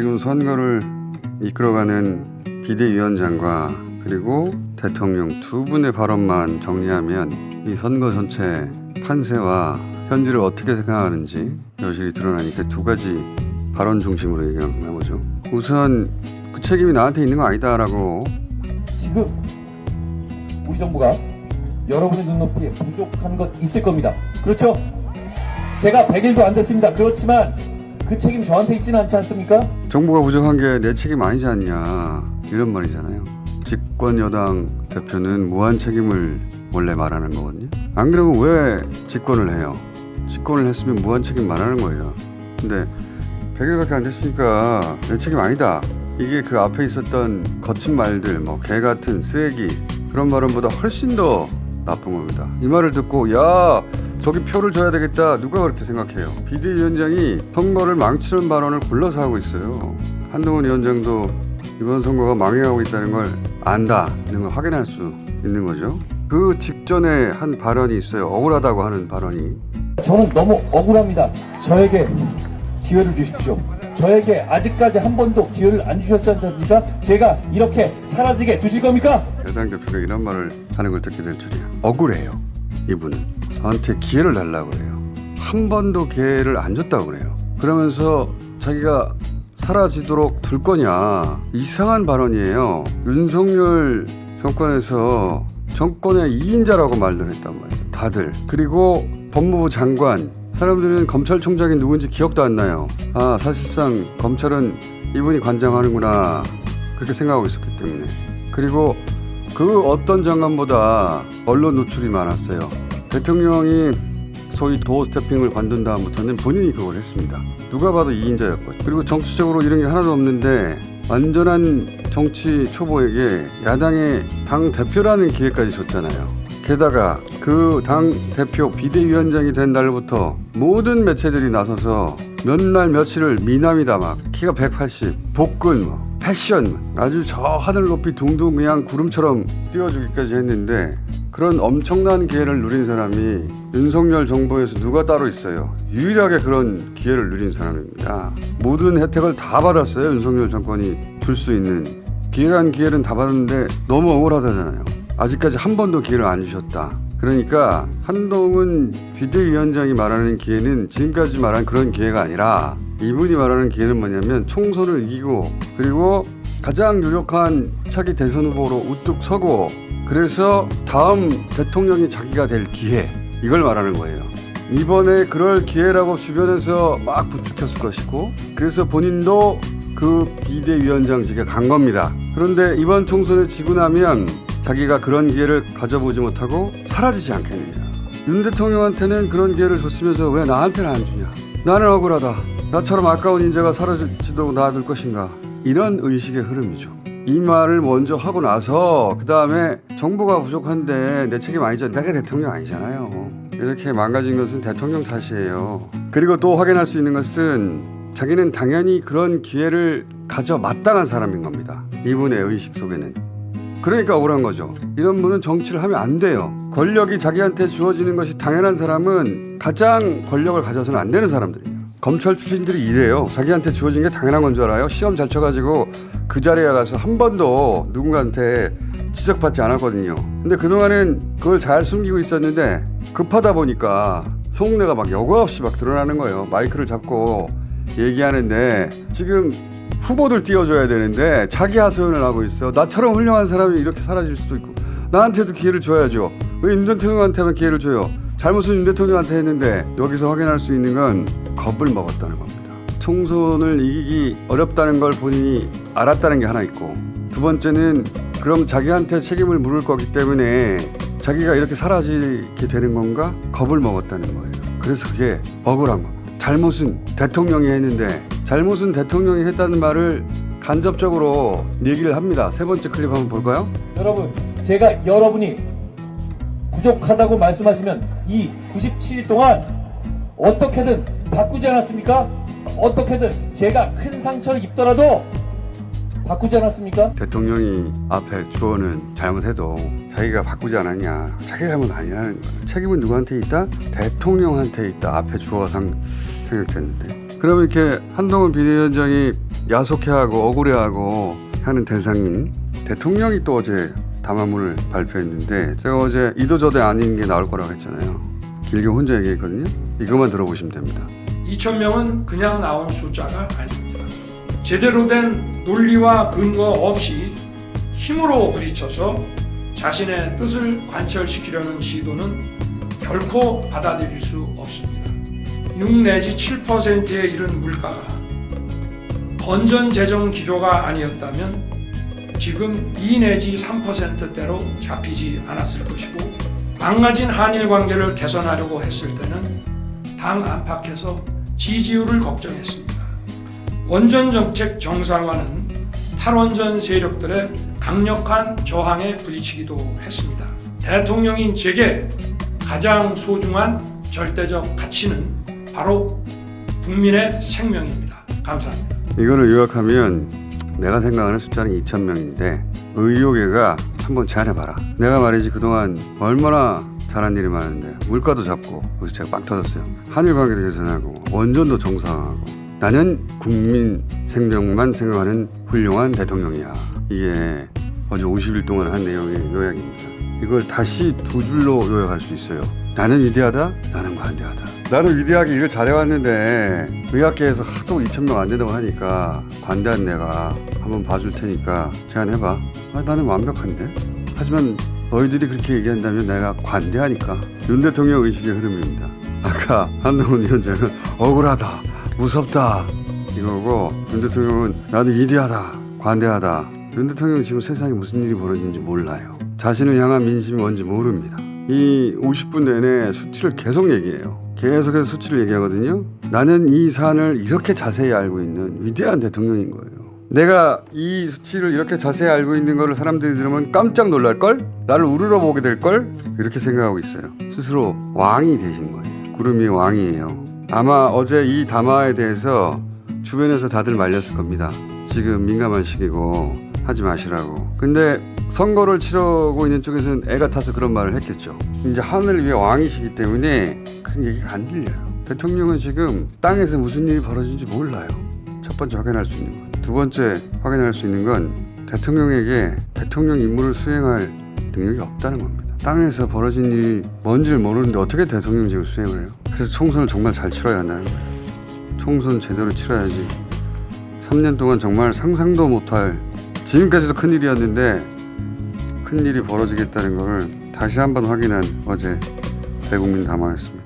지금 선거를 이끌어가는 비대위원장과 그리고 대통령 두 분의 발언만 정리하면 이 선거 전체 판세와 현지를 어떻게 생각하는지 여실히 드러나니까 두 가지 발언 중심으로 얘기해보죠. 우선 그 책임이 나한테 있는 거 아니다라고. 지금 우리 정부가 여러분의 눈높이에 부족한 것 있을 겁니다. 그렇죠? 제가 100일도 안 됐습니다. 그렇지만 그 책임 저한테 있지는 않지 않습니까? 정부가 부족한 게 내 책임 아니지 않냐 이런 말이잖아요. 집권 여당 대표는 무한 책임을 원래 말하는 거거든요. 안 그러면 왜 집권을 해요? 집권을 했으면 무한 책임 말하는 거예요. 근데 100일밖에 안 됐으니까 내 책임 아니다. 이게 그 앞에 있었던 거친 말들, 뭐 개 같은 쓰레기 그런 발언보다 훨씬 더 나쁜 겁니다. 이 말을 듣고 야 저기 표를 줘야 되겠다 누가 그렇게 생각해요? 비대위원장이 선거를 망치는 발언을 골라서 하고 있어요. 한동훈 위원장도 이번 선거가 망해가고 있다는 걸 안다는 걸 확인할 수 있는 거죠. 그 직전에 한 발언이 있어요. 억울하다고 하는 발언이. 저는 너무 억울합니다. 저에게 기회를 주십시오. 저에게 아직까지 한 번도 기회를 안 주셨지 않습니까? 제가 이렇게 사라지게 두실 겁니까? 여당 대표가 이런 말을 하는 걸 듣게 될 줄이야. 억울해요. 이분은 저한테 기회를 달라고 그래요. 한 번도 기회를 안 줬다고 그래요. 그러면서 자기가 사라지도록 둘 거냐. 이상한 발언이에요. 윤석열 정권에서 정권의 2인자라고 말들 했단 말이에요. 다들. 그리고 법무부 장관. 사람들은 검찰총장이 누군지 기억도 안 나요. 아, 사실상 검찰은 이분이 관장하는구나. 그렇게 생각하고 있었기 때문에. 그리고 그 어떤 장관보다 언론 노출이 많았어요. 대통령이 소위 도어 스태핑을 관둔 다음부터는 본인이 그걸 했습니다. 누가 봐도 2인자였거든요. 그리고 정치적으로 이런 게 하나도 없는데 완전한 정치 초보에게 야당의 당 대표라는 기회까지 줬잖아요. 게다가 그 당 대표 비대위원장이 된 날부터 모든 매체들이 나서서 몇 날 며칠을 미남이다 막 키가 180 복근 뭐 패션 아주 저 하늘 높이 둥둥 그냥 구름처럼 띄워주기까지 했는데 그런 엄청난 기회를 누린 사람이 윤석열 정부에서 누가 따로 있어요. 유일하게 그런 기회를 누린 사람입니다. 모든 혜택을 다 받았어요. 윤석열 정권이 줄 수 있는 기회란 기회는 다 받았는데 너무 억울하다잖아요. 아직까지 한 번도 기회를 안 주셨다. 그러니까 한동훈 비대위원장이 말하는 기회는 지금까지 말한 그런 기회가 아니라 이분이 말하는 기회는 뭐냐면 총선을 이기고 그리고 가장 유력한 차기 대선 후보로 우뚝 서고 그래서 다음 대통령이 자기가 될 기회 이걸 말하는 거예요. 이번에 그럴 기회라고 주변에서 막 부추겼을 것이고 그래서 본인도 그 비대위원장직에 간 겁니다. 그런데 이번 총선을 지고 나면 자기가 그런 기회를 가져보지 못하고 사라지지 않겠느냐. 윤 대통령한테는 그런 기회를 줬으면서 왜 나한테는 안 주냐. 나는 억울하다. 나처럼 아까운 인재가 사라질지도 놔둘 것인가. 이런 의식의 흐름이죠. 이 말을 먼저 하고 나서 그 다음에 정부가 부족한데 내 책임 아니죠. 내가 대통령 아니잖아요. 이렇게 망가진 것은 대통령 탓이에요. 그리고 또 확인할 수 있는 것은 자기는 당연히 그런 기회를 가져 마땅한 사람인 겁니다. 이분의 의식 속에는. 그러니까 억울한 거죠. 이런 분은 정치를 하면 안 돼요. 권력이 자기한테 주어지는 것이 당연한 사람은 가장 권력을 가져서는 안 되는 사람들이에요. 검찰 출신들이 이래요. 자기한테 주어진 게 당연한 건 줄 알아요. 시험 잘 쳐가지고 그 자리에 가서 한 번도 누군가한테 지적받지 않았거든요. 근데 그동안은 그걸 잘 숨기고 있었는데 급하다 보니까 속내가 막 여과 없이 막 드러나는 거예요. 마이크를 잡고 얘기하는데 지금 후보들 띄워줘야 되는데 자기 하소연을 하고 있어. 나처럼 훌륭한 사람이 이렇게 사라질 수도 있고 나한테도 기회를 줘야죠. 왜 윤 대통령한테만 기회를 줘요? 잘못은 윤 대통령한테 했는데 여기서 확인할 수 있는 건 겁을 먹었다는 겁니다. 총선을 이기기 어렵다는 걸 본인이 알았다는 게 하나 있고 두 번째는 그럼 자기한테 책임을 물을 거기 때문에 자기가 이렇게 사라지게 되는 건가? 겁을 먹었다는 거예요. 그래서 그게 억울한 겁니다. 잘못은 대통령이 했는데 잘못은 대통령이 했다는 말을 간접적으로 얘기를 합니다. 세 번째 클립 한번 볼까요? 여러분, 제가 여러분이 부족하다고 말씀하시면 이 97일 동안 어떻게든 바꾸지 않았습니까? 어떻게든 제가 큰 상처를 입더라도 바꾸지 않았습니까? 대통령이 앞에 주어는 잘못해도 자기가 바꾸지 않았냐. 자기 잘못 아니라는 거예요. 책임은 누구한테 있다? 대통령한테 있다. 앞에 주어상 생각됐는데. 그러면 이렇게 한동훈 비대위원장이 야속해하고 억울해하고 하는 대상인 대통령이 또 어제 담화문을 발표했는데 제가 어제 이도저도 아닌 게 나올 거라고 했잖아요. 길게 혼자 얘기했거든요. 이것만 들어보시면 됩니다. 2,000명은 그냥 나온 숫자가 아닙니다. 제대로 된 논리와 근거 없이 힘으로 부딪혀서 자신의 뜻을 관철시키려는 시도는 결코 받아들일 수 없습니다. 6 내지 7%에 이른 물가가 건전 재정 기조가 아니었다면 지금 2 내지 3%대로 잡히지 않았을 것이고 망가진 한일 관계를 개선하려고 했을 때는 당 안팎에서 지지율을 걱정했습니다. 원전 정책 정상화는 탈원전 세력들의 강력한 저항에 부딪히기도 했습니다. 대통령인 제게 가장 소중한 절대적 가치는 바로 국민의 생명입니다. 감사합니다. 이거를 요약하면 내가 생각하는 숫자는 2,000명인데 의료계가 한번 제안해봐라. 내가 말이지 그동안 얼마나 잘한 일이 많은데 물가도 잡고 여기서 제가 빵 터졌어요. 한일 관계도 개선하고 원전도 정상화하고 나는 국민 생명만 생각하는 훌륭한 대통령이야. 이게 어제 50일 동안 한 내용의 요약입니다. 이걸 다시 두 줄로 요약할 수 있어요. 나는 위대하다, 나는 관대하다. 나는 위대하게 일을 잘해왔는데 의학계에서 하도 2,000명 안 된다고 하니까 관대한 내가 한번 봐줄 테니까 제안해봐. 나는 완벽한데? 하지만 너희들이 그렇게 얘기한다면 내가 관대하니까. 윤 대통령 의식의 흐름입니다. 아까 한동훈 위원장은 억울하다, 무섭다 이거고 윤 대통령은 나는 위대하다, 관대하다. 윤 대통령은 지금 세상에 무슨 일이 벌어지는지 몰라요. 자신을 향한 민심이 뭔지 모릅니다. 이 50분 내내 수치를 계속 얘기해요. 계속해서 수치를 얘기하거든요. 나는 이 사안을 이렇게 자세히 알고 있는 위대한 대통령인 거예요. 내가 이 수치를 이렇게 자세히 알고 있는 거를 사람들이 들으면 깜짝 놀랄걸? 나를 우러러보게 될걸? 이렇게 생각하고 있어요. 스스로 왕이 되신 거예요. 구름이 왕이에요. 아마 어제 이 담화에 대해서 주변에서 다들 말렸을 겁니다. 지금 민감한 시기고 하지 마시라고. 근데 선거를 치르고 있는 쪽에서는 애가 타서 그런 말을 했겠죠. 이제 하늘을 위해 왕이시기 때문에 그런 얘기가 안 들려요. 대통령은 지금 땅에서 무슨 일이 벌어지는지 몰라요. 첫 번째 확인할 수 있는 건. 두 번째 확인할 수 있는 건 대통령에게 대통령 임무를 수행할 능력이 없다는 겁니다. 땅에서 벌어진 일이 뭔지를 모르는데 어떻게 대통령직을 수행을 해요? 그래서 총선을 정말 잘 치러야 한다는 거예요. 총선 제대로 치러야지. 3년 동안 정말 상상도 못할, 지금까지도 큰일이었는데 큰일이 벌어지겠다는 것을 다시 한번 확인한 어제 대국민 담화였습니다.